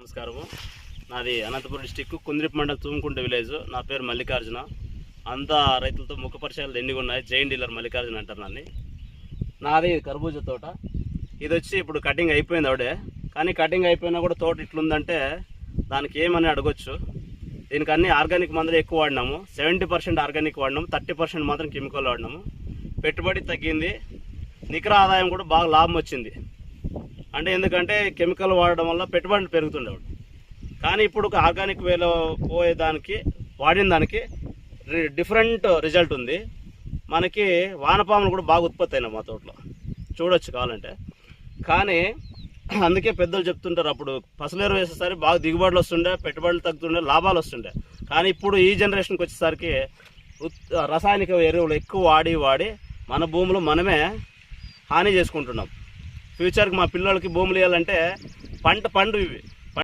నమస్కారము. నాది Anantapuram district కుంద్రిప్ mandal Thumukunta village. నా పేరు మల్లికార్జున. అంతా రైతులతో ముఖ పరిచయాలు ఎన్ని ఉన్నాయి. జైన్ డీలర్ మల్లికార్జున అంటారు నన్ను. నాది కర్బూజా తోట. ఇది వచ్చి ఇప్పుడు కటింగ్ అయిపోయింది ఆవిడే. కానీ కటింగ్ అయిపోయినా కూడా తోట ఇట్లుందంటే దానికి ఏమని అడగొచ్చు. దీనికి అన్ని ఆర్గానిక్ మందులు ఎక్కువ వాడినాము. 70% ఆర్గానిక్ వాడినాము, 30% మాత్రం కెమికల్ వాడినాము. పెట్టుబడి తగ్గింది, నికర ఆదాయం కూడా బాగా లాభం వచ్చింది. అంటే ఎందుకంటే కెమికల్ వాడడం వల్ల పెట్టుబడులు పెరుగుతుండేవాడు. కానీ ఇప్పుడు ఆర్గానిక్ వేలో పోయేదానికి వాడిన దానికి డిఫరెంట్ రిజల్ట్ ఉంది. మనకి వానపాములు కూడా బాగా ఉత్పత్తి అయినాయి మా తోటలో, చూడొచ్చు కావాలంటే. కానీ అందుకే పెద్దలు చెప్తుంటారు, అప్పుడు పసలేరు వేసేసరికి బాగా దిగుబడులు వస్తుండే, పెట్టుబడులు తగ్గుతుండే, లాభాలు వస్తుండే. కానీ ఇప్పుడు ఈ జనరేషన్కి వచ్చేసరికి రసాయనిక ఎరువులు ఎక్కువ వాడి మన భూములు మనమే హాని చేసుకుంటున్నాం. ఫ్యూచర్కి మా పిల్లలకి భూములు ఇవ్వాలంటే పండు ఇవి